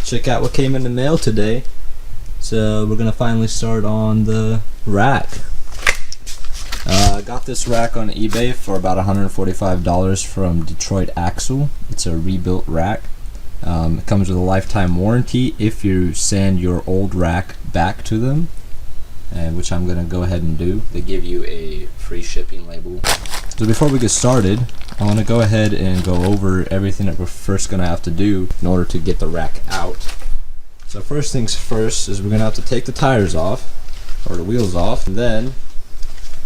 check out what came in the mail today. So we're gonna finally start on the rack. I got this rack on eBay for about $145 from Detroit Axle. It's a rebuilt rack. It comes with a lifetime warranty if you send your old rack back to them, and which I'm gonna go ahead and do. They give you a free shipping label. So before we get started, I want to go ahead and go over everything that we're first gonna have to do in order to get the rack out. So first things first is we're gonna have to take the tires off, or the wheels off, and then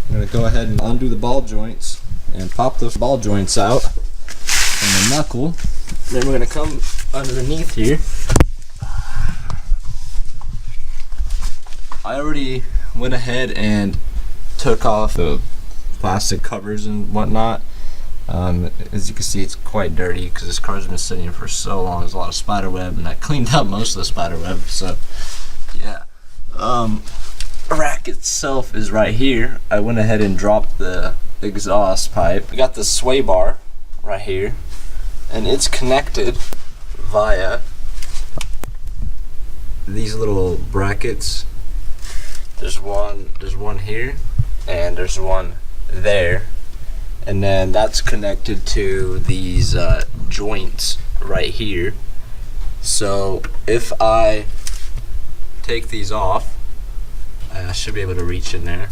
I'm gonna go ahead and undo the ball joints and pop those ball joints out from the knuckle. Then we're gonna come underneath here. I already went ahead and took off the plastic covers and whatnot. As you can see, it's quite dirty because this car's been sitting here for so long. There's a lot of spider web, and I cleaned up most of the spider web. So yeah, the rack itself is right here. I went ahead and dropped the exhaust pipe. We got the sway bar right here, and it's connected via these little brackets. There's one here, and there's one there, and then that's connected to these joints right here. So if I take these off, I should be able to reach in there.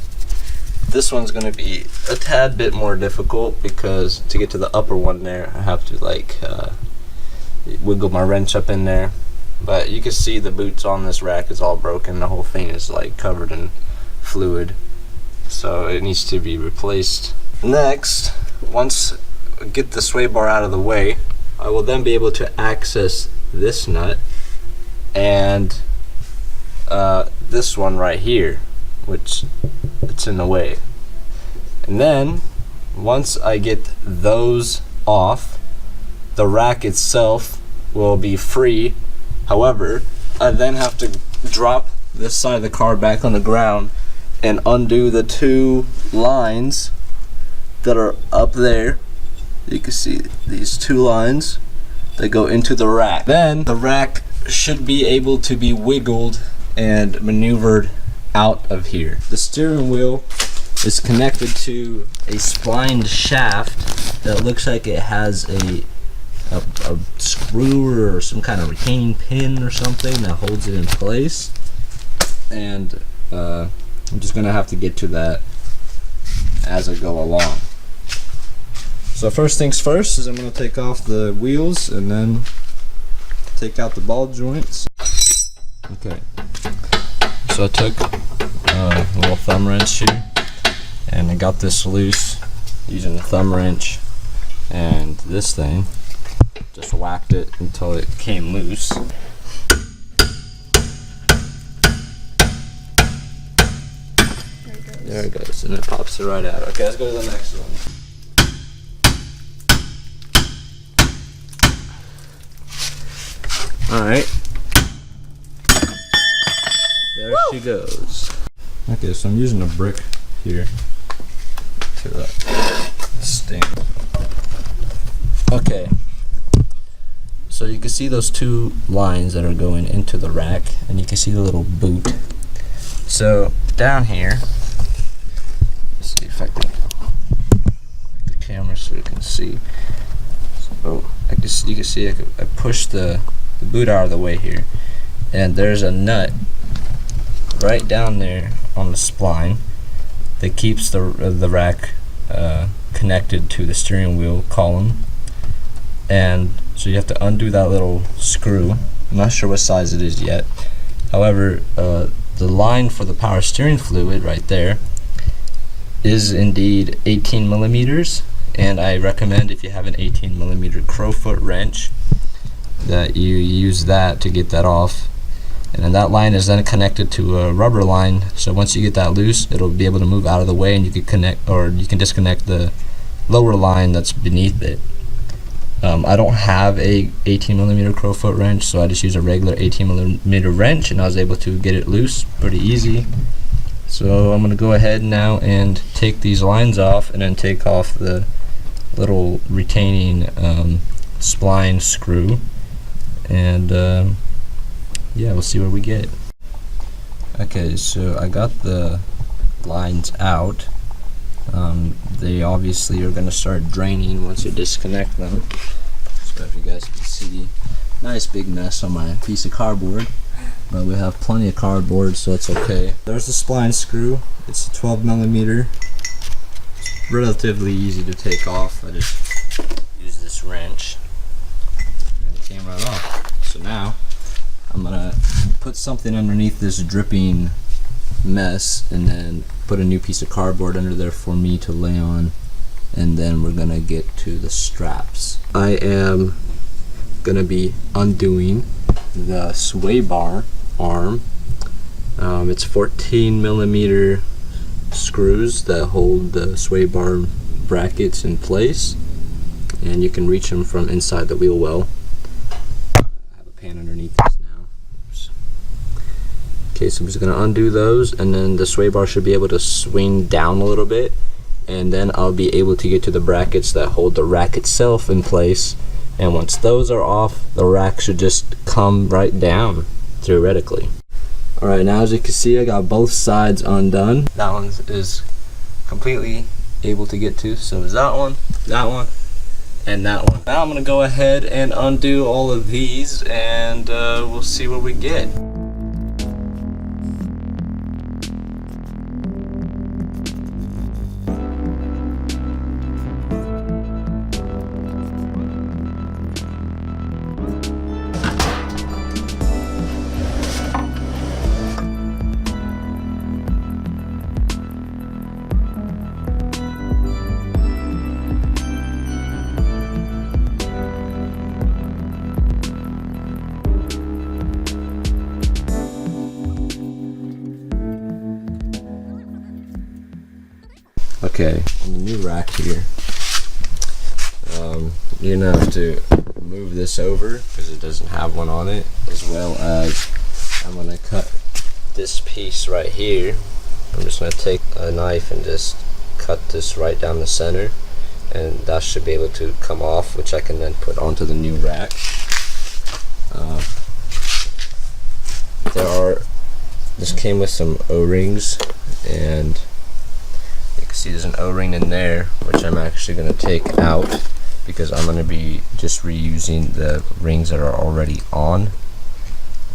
This one's going to be a tad bit more difficult because to get to the upper one there, I have to like wiggle my wrench up in there. But you can see the boots on this rack is all broken. The whole thing is like covered in fluid, so it needs to be replaced. Next, once I get the sway bar out of the way, I will then be able to access this nut and this one right here, which it's in the way. And then once I get those off, the rack itself will be free. However, I then have to drop this side of the car back on the ground and undo the two lines that are up there. You can see these two lines that go into the rack. Then the rack should be able to be wiggled and maneuvered out of here. The steering wheel is connected to a splined shaft that looks like it has a screw or some kind of retaining pin or something that holds it in place, and I'm just gonna have to get to that as I go along. So first things first is I'm gonna take off the wheels and then take out the ball joints. Okay, so I took a little thumb wrench here and I got this loose using the thumb wrench and this thing. Just whacked it until it came loose. There it goes, and it pops it right out. Okay, let's go to the next one. Alright. There she goes. Okay, so I'm using a brick here to stand. Okay. So you can see those two lines that are going into the rack, and you can see the little boot. So down here, let's see if I can get the camera so you can see. So you can see I pushed the boot out of the way here, and there's a nut right down there on the spline that keeps the rack connected to the steering wheel column. And so you have to undo that little screw. I'm not sure what size it is yet. However, the line for the power steering fluid right there is indeed 18 millimeters, and I recommend if you have an 18 millimeter crowfoot wrench that you use that to get that off. And then that line is then connected to a rubber line, so once you get that loose, it'll be able to move out of the way, and you can connect, or you can disconnect the lower line that's beneath it. I don't have a 18 millimeter crowfoot wrench, so I just use a regular 18 millimeter wrench, and I was able to get it loose pretty easy. So I'm going to go ahead now and take these lines off, and then take off the little retaining spline screw, and yeah, we'll see where we get. Okay, so I got the lines out. They obviously are going to start draining once you disconnect them. So if you guys can see, nice big mess on my piece of cardboard, but we have plenty of cardboard, so it's okay. There's the spline screw. It's a 12mm. It's relatively easy to take off. I just use this wrench and it came right off. So now I'm gonna put something underneath this dripping mess and then put a new piece of cardboard under there for me to lay on, and then we're gonna get to the straps. I am gonna be undoing the sway bar arm. It's 14mm screws that hold the sway bar brackets in place, and you can reach them from inside the wheel well. I have a pan underneath this now. Okay, so I'm just going to undo those, and then the sway bar should be able to swing down a little bit, and then I'll be able to get to the brackets that hold the rack itself in place. And once those are off, the rack should just come right down, theoretically. Alright, now as you can see, I got both sides undone. That one is completely able to get to, so is that one, and that one. Now I'm going to go ahead and undo all of these, and we'll see what we get. Okay, on the new rack here, you're gonna have to move this over because it doesn't have one on it, as well as I'm gonna cut this piece right here. I'm just gonna take a knife and just cut this right down the center, and that should be able to come off, which I can then put onto the new rack. This came with some O-rings, and you can see there's an O-ring in there, which I'm actually going to take out because I'm going to be just reusing the rings that are already on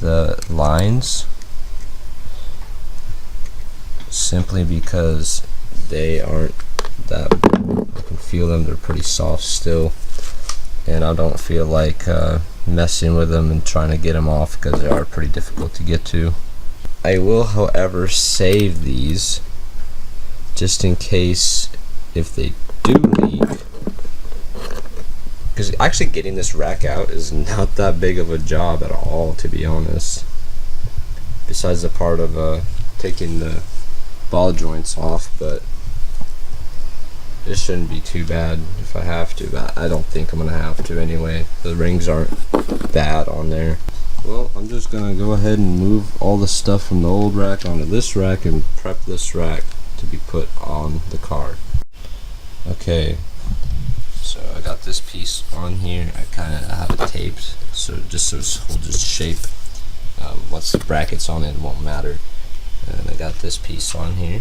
the lines, simply because they aren't that, I can feel them, they're pretty soft still, and I don't feel like messing with them and trying to get them off because they are pretty difficult to get to. I will, however, save these just in case if they do leak, because actually getting this rack out is not that big of a job at all, to be honest, besides the part of taking the ball joints off. But it shouldn't be too bad if I have to, but I don't think I'm gonna have to anyway. The rings aren't bad on there. Well, I'm just gonna go ahead and move all the stuff from the old rack onto this rack and prep this rack to be put on the car. Okay, so I got this piece on here. I kind of have it taped, so just so it holds its shape. Once the bracket's on it, it won't matter. And I got this piece on here.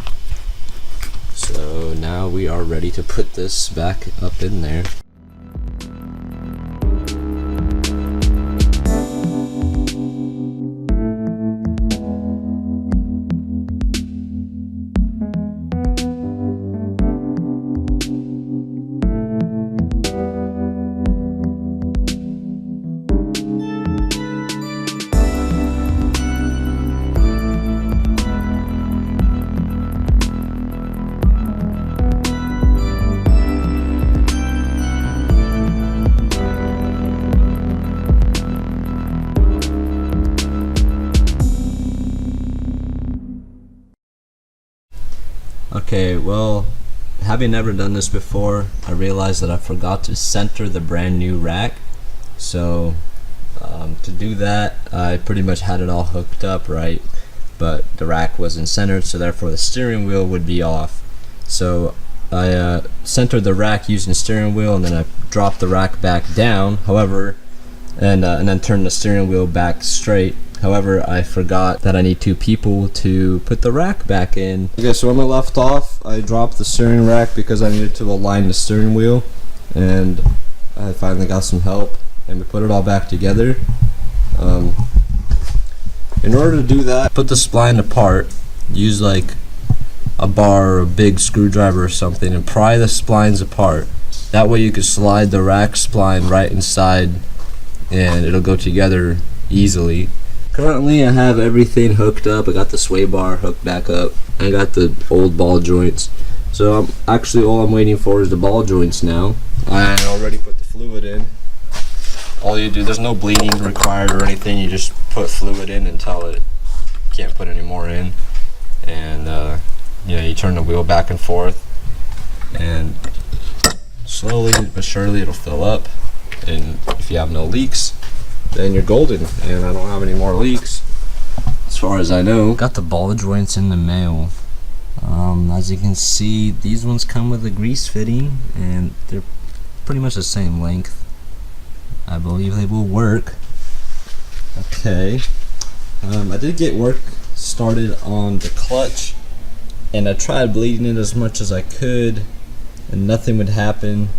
So now we are ready to put this back up in there. Okay, well, having never done this before, I realized that I forgot to center the brand new rack. So to do that, I pretty much had it all hooked up right, but the rack wasn't centered, so therefore the steering wheel would be off. So I centered the rack using the steering wheel, and then I dropped the rack back down. However, and then turn the steering wheel back straight. However, I forgot that I need 2 people to put the rack back in. Okay, so when I left off, I dropped the steering rack because I needed to align the steering wheel, and I finally got some help, and we put it all back together. In order to do that, put the spline apart, use like a bar or a big screwdriver or something, and pry the splines apart. That way you can slide the rack spline right inside and it'll go together easily. Currently I have everything hooked up. I got the sway bar hooked back up. I got the old ball joints. So actually all I'm waiting for is the ball joints now. I already put the fluid in. All you do, there's no bleeding required or anything. You just put fluid in until it can't put any more in. And you turn the wheel back and forth, and slowly but surely it'll fill up. And if you have no leaks, then you're golden. And I don't have any more leaks as far as I know. Got the ball joints in the mail. As you can see, these ones come with a grease fitting, and they're pretty much the same length. I believe they will work. Okay. I did get work started on the clutch, and I tried bleeding it as much as I could, and nothing would happen.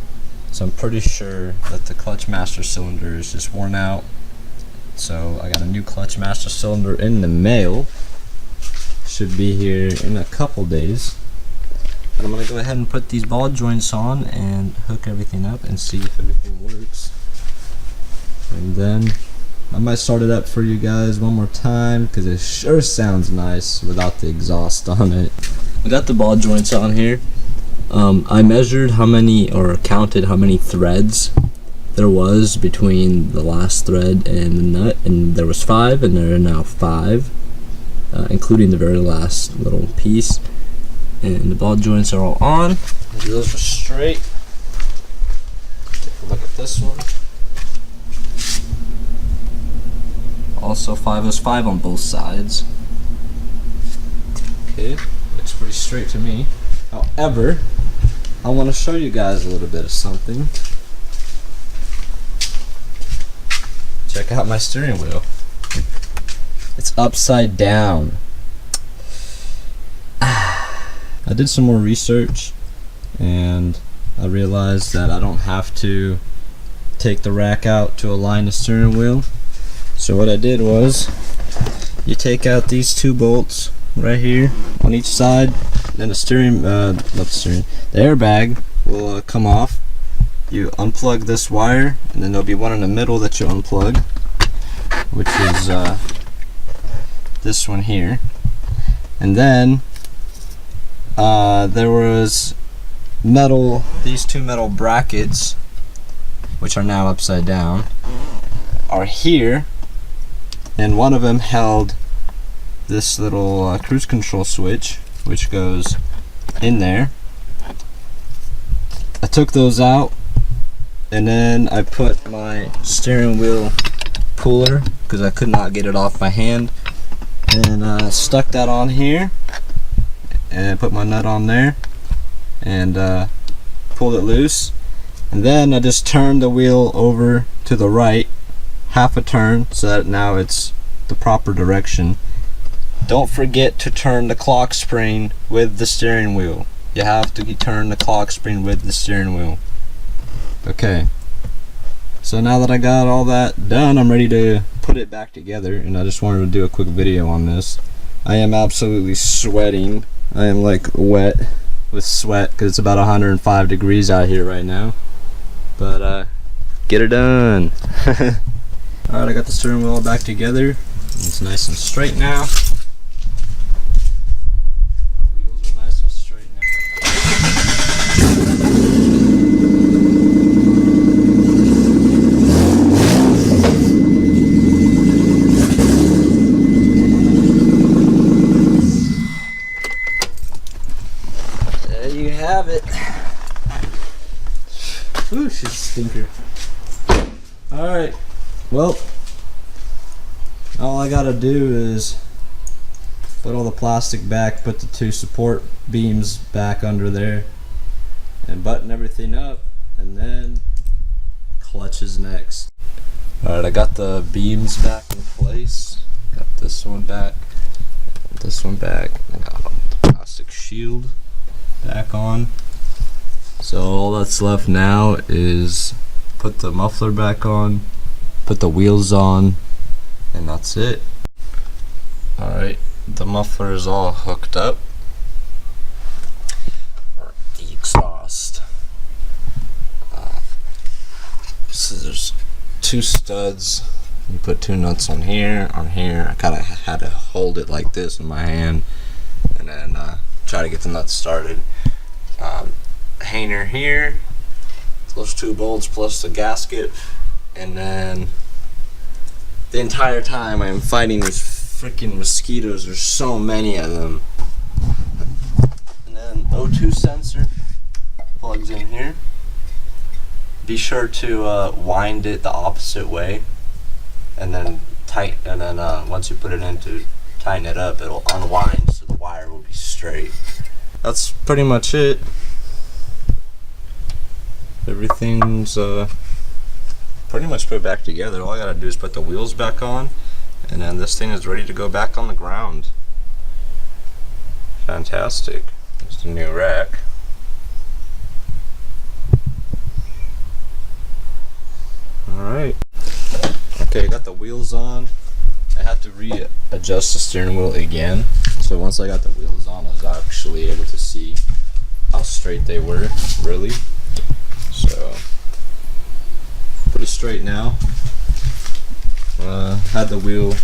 So I'm pretty sure that the clutch master cylinder is just worn out. So I got a new clutch master cylinder in the mail. Should be here in a couple days. But I'm gonna go ahead and put these ball joints on and hook everything up and see if everything works. And then I might start it up for you guys one more time because it sure sounds nice without the exhaust on it. I got the ball joints on here. I measured how many, or counted how many threads there was between the last thread and the nut, and there was 5, and there are now 5, including the very last little piece. And the ball joints are all on. Those are straight. Take a look at this one. Also 5 is 5 on both sides. Okay, looks pretty straight to me. However, I want to show you guys a little bit of something. Check out my steering wheel. It's upside down. I did some more research and I realized that I don't have to take the rack out to align the steering wheel. So what I did was, you take out these 2 bolts right here on each side, then the the airbag will come off. You unplug this wire, and then there'll be one in the middle that you unplug, which is this one here. And then there was these 2 metal brackets, which are now upside down, are here, and one of them held this little cruise control switch, which goes in there. I took those out, and then I put my steering wheel puller, because I could not get it off my hand, and stuck that on here, and put my nut on there, and pulled it loose. And then I just turned the wheel over to the right half a turn, so that now it's the proper direction. Don't forget to turn the clock spring with the steering wheel. You have to turn the clock spring with the steering wheel. Okay, so now that I got all that done, I'm ready to put it back together, and I just wanted to do a quick video on this. I am absolutely sweating. I am like wet with sweat because it's about 105 degrees out here right now. But get her done. Alright, I got the steering wheel back together. It's nice and straight now. Wheels are nice and straight now. There you have it. Ooh, she's a stinker. Alright, well, all I gotta do is put all the plastic back, put the 2 support beams back under there, and button everything up, and then clutch is next. Alright, I got the beams back in place. Got this one back. This one back. I got the plastic shield back on. So all that's left now is put the muffler back on, put the wheels on, and that's it. Alright, the muffler is all hooked up. The exhaust. So there's 2 studs. You put 2 nuts on here. I kind of had to hold it like this in my hand, and then try to get the nuts started. Hanger here, those 2 bolts plus the gasket, and then the entire time I'm fighting these freaking mosquitoes. There's so many of them. And then O2 sensor plugs in here. Be sure to wind it the opposite way, and then once you put it in to tighten it up, it'll unwind so the wire will be straight. That's pretty much it. Everything's pretty much put back together. All I gotta do is put the wheels back on, and then this thing is ready to go back on the ground. Fantastic. It's the new rack. Alright. Okay, got the wheels on. I had to readjust the steering wheel again. So once I got the wheels on, I was actually able to see how straight they were, really. So, pretty straight now. Had the wheel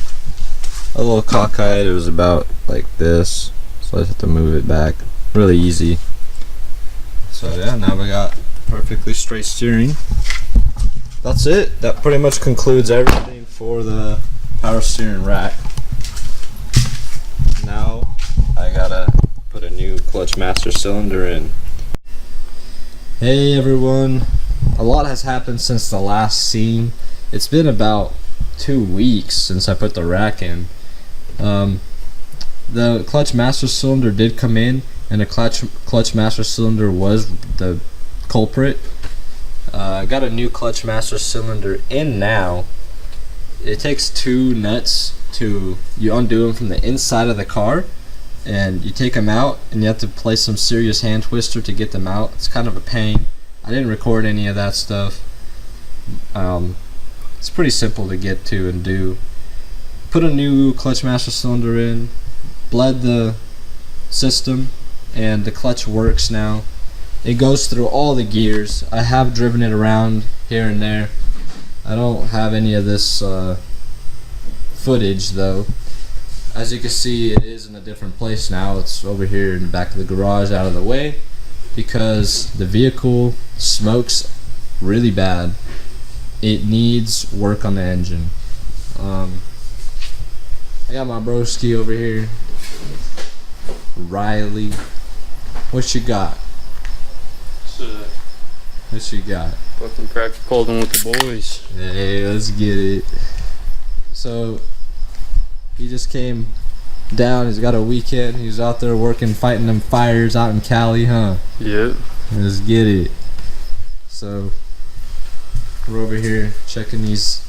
a little cockeyed. It was about like this, so I just have to move it back. Really easy. So yeah, now we got perfectly straight steering. That's it. That pretty much concludes everything for the power steering rack. Now I gotta put a new clutch master cylinder in. Hey everyone, a lot has happened since the last scene. It's been about 2 weeks since I put the rack in. The clutch master cylinder did come in, and the clutch master cylinder was the culprit. I got a new clutch master cylinder in now. It takes 2 nuts to, you undo them from the inside of the car, and you take them out, and you have to play some serious hand twister to get them out. It's kind of a pain. I didn't record any of that stuff. It's pretty simple to get to and do. Put a new clutch master cylinder in, bled the system, and the clutch works now. It goes through all the gears. I have driven it around here and there. I don't have any of this footage though. As you can see, it is in a different place now. It's over here in the back of the garage, out of the way, because the vehicle smokes really bad. It needs work on the engine. I got my broski over here, Riley. What you got? What you got? Fucking practice holding with the boys. Hey, let's get it. So he just came down. He's got a weekend. He's out there working, fighting them fires out in Cali, huh? Yep. Let's get it. So we're over here checking these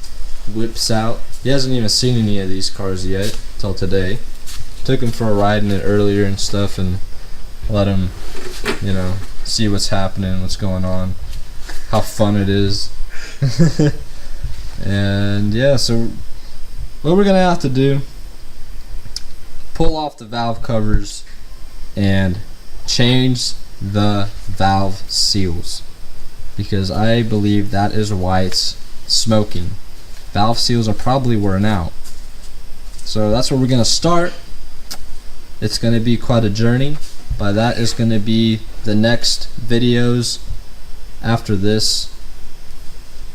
whips out. He hasn't even seen any of these cars yet till today. Took him for a ride in it earlier and stuff, and let him, you know, see what's happening, what's going on, how fun it is. And yeah, so what we're gonna have to do, pull off the valve covers and change the valve seals, because I believe that is why it's smoking. Valve seals are probably worn out. So that's where we're gonna start. It's gonna be quite a journey, but that is gonna be the next videos after this.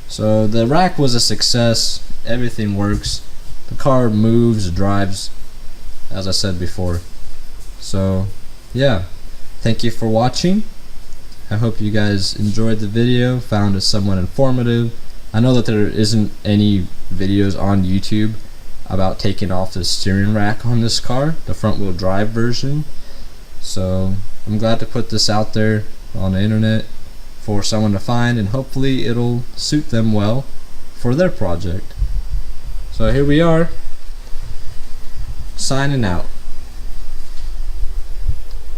So the rack was a success. Everything works. The car moves, drives, as I said before. So yeah, thank you for watching. I hope you guys enjoyed the video, found it somewhat informative. I know that there isn't any videos on YouTube about taking off the steering rack on this car, the front wheel drive version. So I'm glad to put this out there on the internet for someone to find, and hopefully it'll suit them well for for their project. So here we are, signing out.